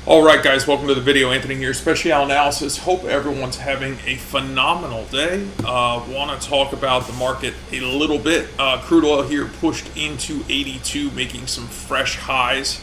Alright guys, welcome to the video. Anthony here, Special Analysis. Hope everyone's having a phenomenal day. Want to talk about the market a little bit. Crude oil here pushed into 82, making some fresh highs.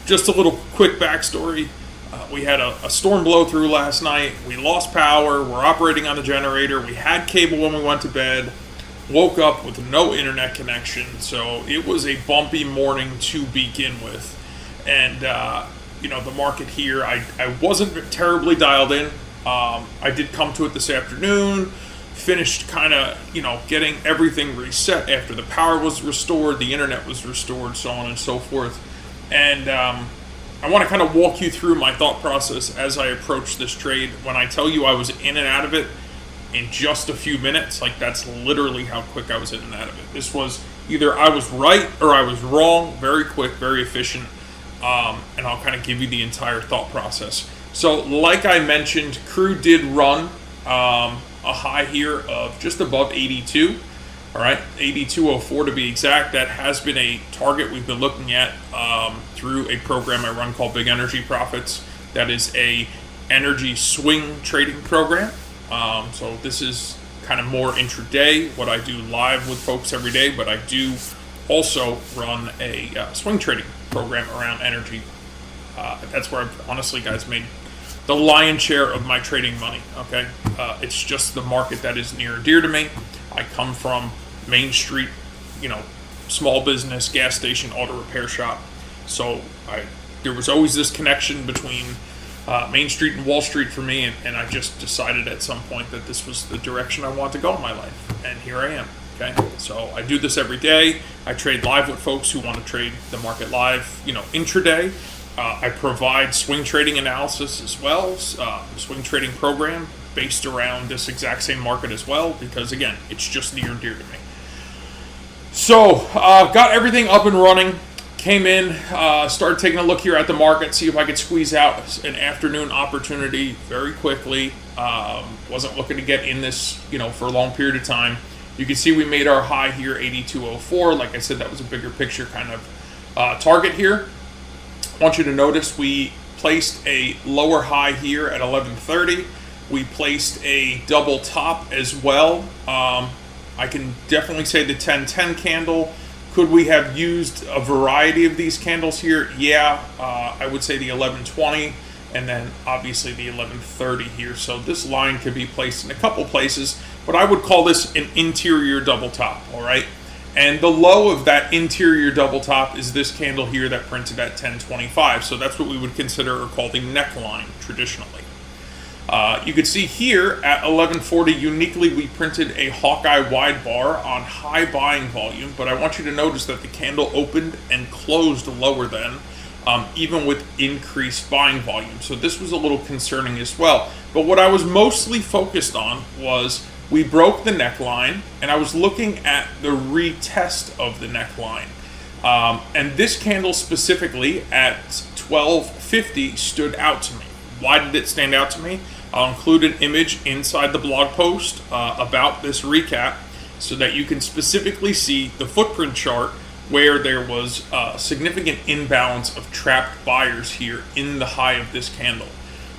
Just a little quick backstory. We had a storm blow through last night. We lost power. We're operating on the generator. We had cable when we went to bed. Woke up with no internet connection. So it was a bumpy morning to begin with. And, the market here, I wasn't terribly dialed in. I did come to it this afternoon, finished kind of, getting everything reset after the power was restored, the internet was restored, so on and so forth. And I want to kind of walk you through my thought process as I approach this trade. When I tell you I was in and out of it in just a few minutes, like that's literally how quick I was in and out of it. This was either I was right or I was wrong, very quick, very efficient. And I'll kind of give you the entire thought process. So like I mentioned, Crude did run a high here of just above 82. All right, 82.04 to be exact. That has been a target we've been looking at through a program I run called Big Energy Profits. That is a energy swing trading program. So this is kind of more intraday, what I do live with folks every day, but I do also run a swing trading program around energy. That's where I've honestly, guys, made the lion's share of my trading money. Okay, it's just the market that is near and dear to me. I come from Main Street, small business, gas station, auto repair shop. So there was always this connection between Main Street and Wall Street for me, and I just decided at some point that this was the direction I want to go in my life, and here I am. Okay, so I do this every day. I trade live with folks who want to trade the market live, intraday. I provide swing trading analysis as well, swing trading program based around this exact same market as well, because again, it's just near and dear to me. So got everything up and running, came in, started taking a look here at the market, see if I could squeeze out an afternoon opportunity very quickly. Wasn't looking to get in this, for a long period of time. You can see we made our high here, 82.04. Like I said, that was a bigger picture kind of target here. I want you to notice we placed a lower high here at 11:30. We placed a double top as well. I can definitely say the 10:10 candle. Could we have used a variety of these candles here? Yeah, I would say the 11:20 and then obviously the 11:30 here. So this line could be placed in a couple places, but I would call this an interior double top, all right? And the low of that interior double top is this candle here that printed at 10.25. So that's what we would consider or call the neckline traditionally. You could see here at 11:40, uniquely we printed a Hawkeye wide bar on high buying volume, but I want you to notice that the candle opened and closed lower than, even with increased buying volume. So this was a little concerning as well. But what I was mostly focused on was we broke the neckline, and I was looking at the retest of the neckline. And this candle specifically at 12.50 stood out to me. Why did it stand out to me? I'll include an image inside the blog post about this recap so that you can specifically see the footprint chart where there was a significant imbalance of trapped buyers here in the high of this candle.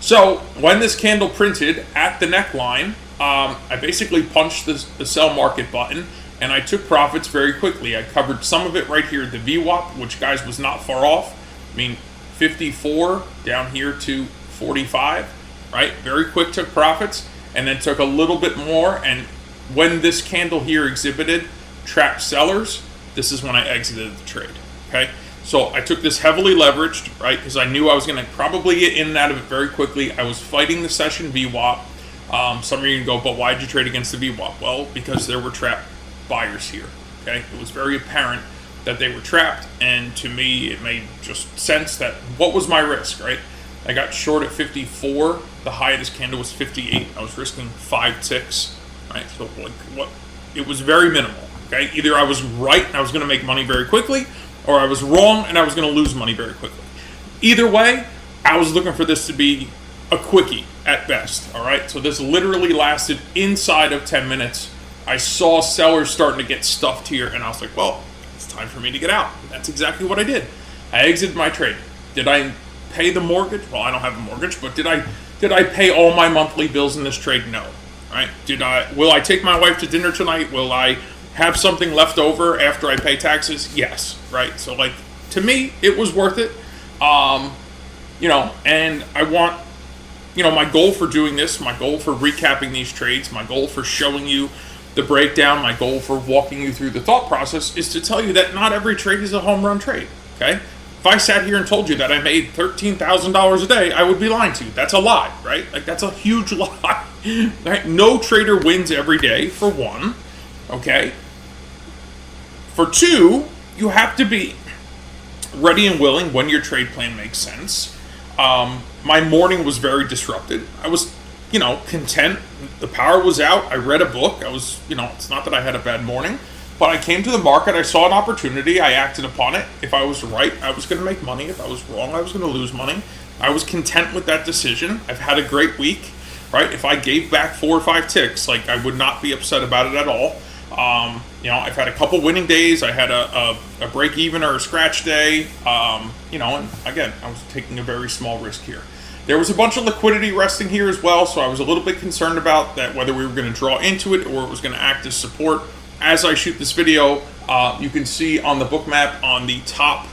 So when this candle printed at the neckline, I basically punched the sell market button and I took profits very quickly. I covered some of it right here at the VWAP, which, guys, was not far off. I mean, 54 down here to 45, right? Very quick, took profits, and then took a little bit more. And when this candle here exhibited trapped sellers, this is when I exited the trade, okay? So I took this heavily leveraged, right? Because I knew I was going to probably get in and out of it very quickly. I was fighting the session VWAP. Some of you can go, but why did you trade against the VWAP? Well, because there were trapped buyers here, okay? It was very apparent that they were trapped, and to me, it made just sense that what was my risk, right? I got short at 54. The high of this candle was 58. I was risking 5 ticks, right? So like what? It was very minimal, okay? Either I was right and I was going to make money very quickly, or I was wrong and I was going to lose money very quickly. Either way, I was looking for this to be a quickie at best, all right? So this literally lasted inside of 10 minutes. I saw sellers starting to get stuffed here, and I was like, well, it's time for me to get out. And that's exactly what I did. I exited my trade. Did I pay the mortgage? Well, I don't have a mortgage, but did I pay all my monthly bills in this trade? No. Right? Will I take my wife to dinner tonight? Will I have something left over after I pay taxes? Yes. Right? So like, to me, it was worth it. And I want, my goal for doing this, my goal for recapping these trades, my goal for showing you the breakdown, my goal for walking you through the thought process is to tell you that not every trade is a home run trade. Okay? If I sat here and told you that I made $13,000 a day, I would be lying to you. That's a lie, right? Like, that's a huge lie. Right? No trader wins every day, for one. Okay? For two, you have to be ready and willing when your trade plan makes sense. My morning was very disrupted. I was, content. The power was out. I read a book. I was, it's not that I had a bad morning, but I came to the market. I saw an opportunity. I acted upon it. If I was right, I was going to make money. If I was wrong, I was going to lose money. I was content with that decision. I've had a great week, right? If I gave back 4 or 5 ticks, like, I would not be upset about it at all. I've had a couple winning days. I had a break even or a scratch day. And again, I was taking a very small risk here. There was a bunch of liquidity resting here as well, so I was a little bit concerned about that, whether we were going to draw into it or it was going to act as support. As I shoot this video, you can see on the book map on the top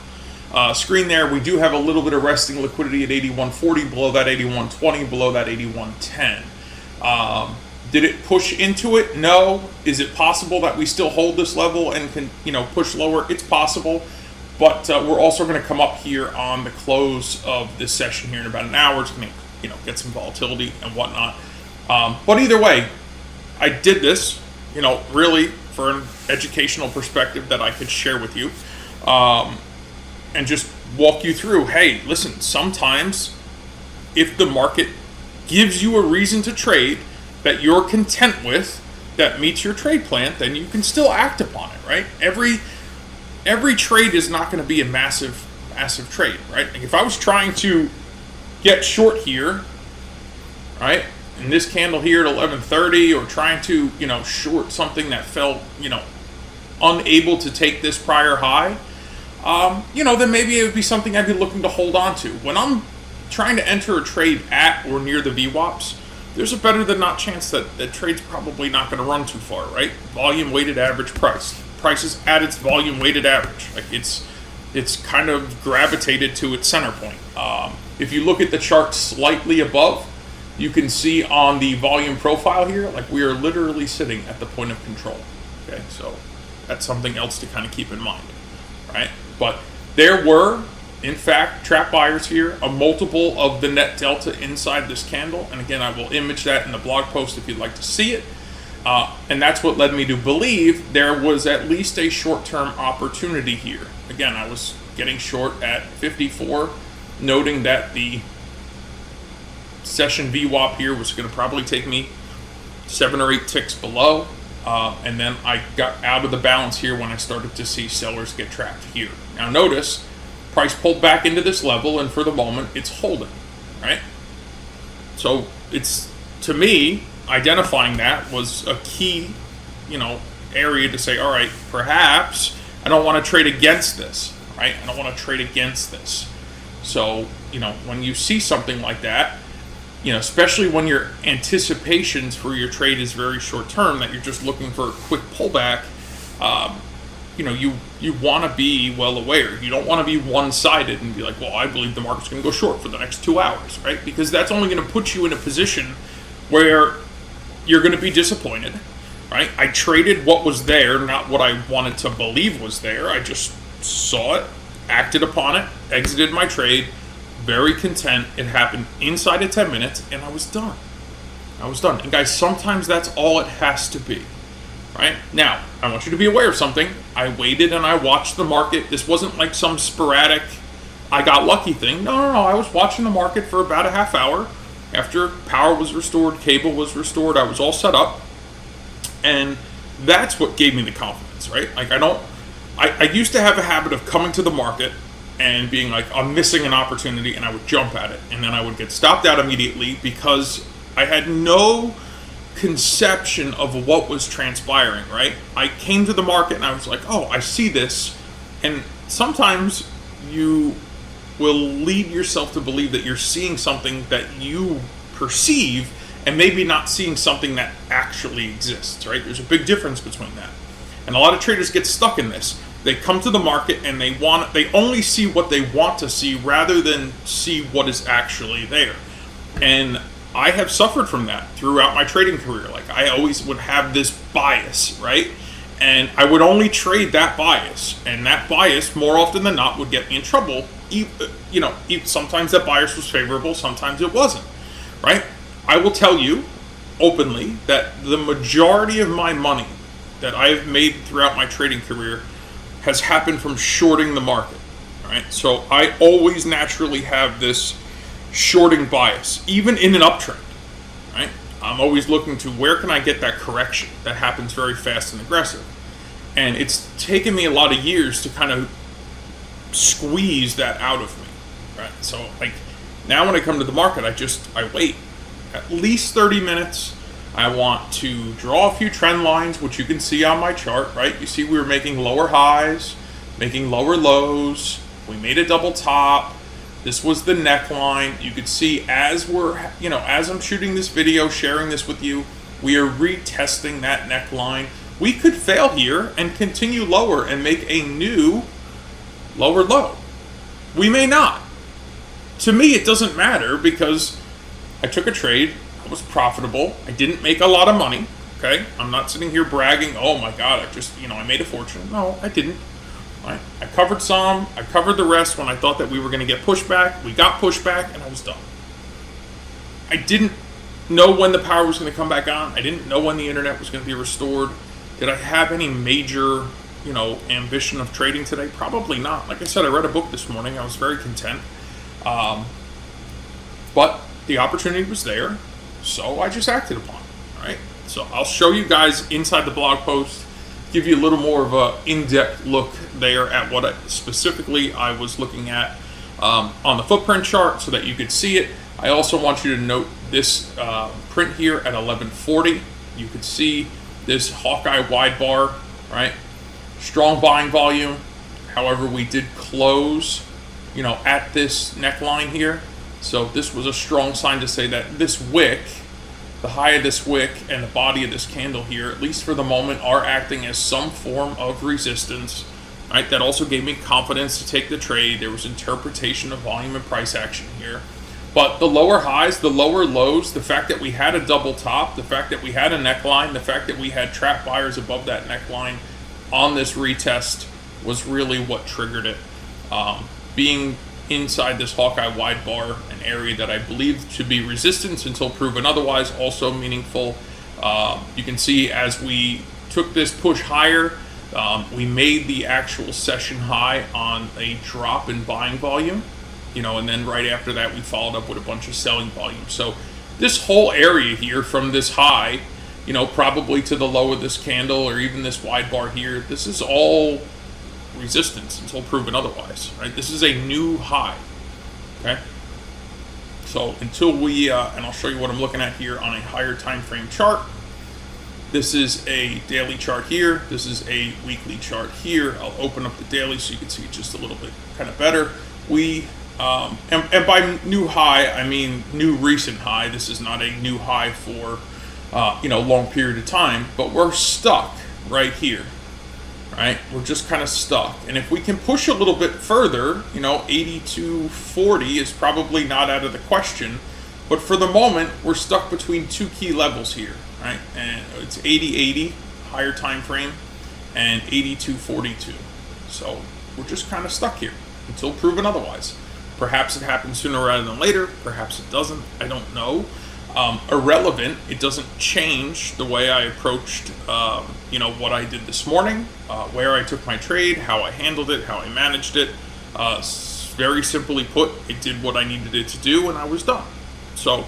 screen there, we do have a little bit of resting liquidity at 81.40, below that 81.20, below that 81.10. Did it push into it? No. Is it possible that we still hold this level and can, push lower? It's possible. But we're also going to come up here on the close of this session here in about an hour. It's going to, get some volatility and whatnot. But either way, I did this, really for an educational perspective that I could share with you, and just walk you through. Hey, listen, sometimes if the market gives you a reason to trade that you're content with, that meets your trade plan, then you can still act upon it, right? Every trade is not going to be a massive trade, right? Like, if I was trying to get short here, right, in this candle here at 11:30, or trying to, short something that felt, unable to take this prior high, then maybe it would be something I'd be looking to hold on to. When I'm trying to enter a trade at or near the VWAPs, there's a better than not chance that the trade's probably not going to run too far, right? Volume weighted average price. Price is at its volume weighted average. Like, it's kind of gravitated to its center point. If you look at the chart slightly above, you can see on the volume profile here, like, we are literally sitting at the point of control. Okay, so that's something else to kind of keep in mind, right? But there were, in fact, trap buyers here, a multiple of the net delta inside this candle. And again, I will image that in the blog post if you'd like to see it. And that's what led me to believe there was at least a short-term opportunity here. Again, I was getting short at 54, noting that the session VWAP here was going to probably take me 7 or 8 ticks below. And then I got out of the balance here when I started to see sellers get trapped here. Now notice, price pulled back into this level, and for the moment, it's holding, right? So it's, to me, identifying that was a key, area to say, all right, perhaps I don't want to trade against this, right? I don't want to trade against this. So, when you see something like that, especially when your anticipations for your trade is very short term, that you're just looking for a quick pullback, you want to be well aware. You don't want to be one-sided and be like, well, I believe the market's going to go short for the next 2 hours, right? Because that's only going to put you in a position where you're going to be disappointed, right? I traded what was there, not what I wanted to believe was there. I just saw it, acted upon it, exited my trade, very content. It happened inside of 10 minutes, and I was done. And guys, sometimes that's all it has to be, right? Now, I want you to be aware of something. I waited and I watched the market. This wasn't like some sporadic, I got lucky thing. No. I was watching the market for about a half hour. After power was restored, cable was restored, I was all set up. And that's what gave me the confidence, right? Like, I used to have a habit of coming to the market and being like, I'm missing an opportunity, and I would jump at it. And then I would get stopped out immediately because I had no conception of what was transpiring, right? I came to the market and I was like, oh, I see this. And sometimes you will lead yourself to believe that you're seeing something that you perceive and maybe not seeing something that actually exists, right? There's a big difference between that. And a lot of traders get stuck in this. They come to the market and they only see what they want to see rather than see what is actually there. And I have suffered from that throughout my trading career. Like, I always would have this bias, right? And I would only trade that bias, and that bias more often than not would get me in trouble. Sometimes that bias was favorable, sometimes it wasn't, right? I will tell you openly that the majority of my money that I've made throughout my trading career has happened from shorting the market, right? So I always naturally have this shorting bias, even in an uptrend, right? I'm always looking to where can I get that correction that happens very fast and aggressive. And it's taken me a lot of years to kind of squeeze that out of me, right? So like now when I come to the market, I wait at least 30 minutes. I want to draw a few trend lines, which you can see on my chart, right? You see we were making lower highs, making lower lows. We made a double top. This was the neckline. You could see as I'm shooting this video, sharing this with you, we are retesting that neckline. We could fail here and continue lower and make a new lower low. We may not. To me, it doesn't matter because I took a trade. I was profitable. I didn't make a lot of money. Okay. I'm not sitting here bragging, oh my God, I made a fortune. No, I didn't. Right? I covered some. I covered the rest when I thought that we were going to get pushback. We got pushback and I was done. I didn't know when the power was going to come back on. I didn't know when the internet was going to be restored. Did I have any major, ambition of trading today? Probably not. Like I said, I read a book this morning. I was very content. But the opportunity was there, so I just acted upon it, right? So I'll show you guys inside the blog post, give you a little more of a in-depth look there at what specifically I was looking at on the footprint chart so that you could see it. I also want you to note this print here at 1140. You could see this Hawkeye wide bar, right? Strong buying volume. However, we did close, at this neckline here. So this was a strong sign to say that this wick, the high of this wick and the body of this candle here, at least for the moment, are acting as some form of resistance, right? That also gave me confidence to take the trade. There was interpretation of volume and price action here. But the lower highs, the lower lows, the fact that we had a double top, the fact that we had a neckline, the fact that we had trap buyers above that neckline on this retest was really what triggered it. Being inside this Hawkeye wide bar, an area that I believe to be resistance until proven otherwise, also meaningful. You can see as we took this push higher, we made the actual session high on a drop in buying volume, and then right after that we followed up with a bunch of selling volume. So this whole area here from this high, probably to the low of this candle or even this wide bar here, this is all resistance until proven otherwise, right? This is a new high, okay? So until we, and I'll show you what I'm looking at here on a higher time frame chart. This is a daily chart here. This is a weekly chart here. I'll open up the daily so you can see it just a little bit kind of better. We, and by new high, I mean new recent high. This is not a new high for, long period of time, but we're stuck right here. Right, we're just kind of stuck, and if we can push a little bit further, 82.40 is probably not out of the question, but for the moment we're stuck between two key levels here, right? And it's 80.80 higher time frame and 82.42. So we're just kind of stuck here until proven otherwise. Perhaps it happens sooner rather than later. Perhaps it doesn't. I don't know. Irrelevant. It doesn't change the way I approached, what I did this morning, where I took my trade, how I handled it, how I managed it. Very simply put, it did what I needed it to do, and I was done. So,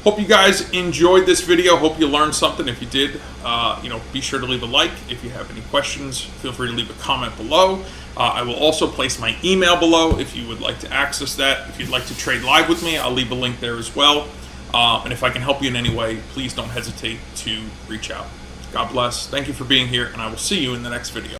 hope you guys enjoyed this video. Hope you learned something. If you did, be sure to leave a like. If you have any questions, feel free to leave a comment below. I will also place my email below if you would like to access that. If you'd like to trade live with me, I'll leave a link there as well. And if I can help you in any way, please don't hesitate to reach out. God bless. Thank you for being here, and I will see you in the next video.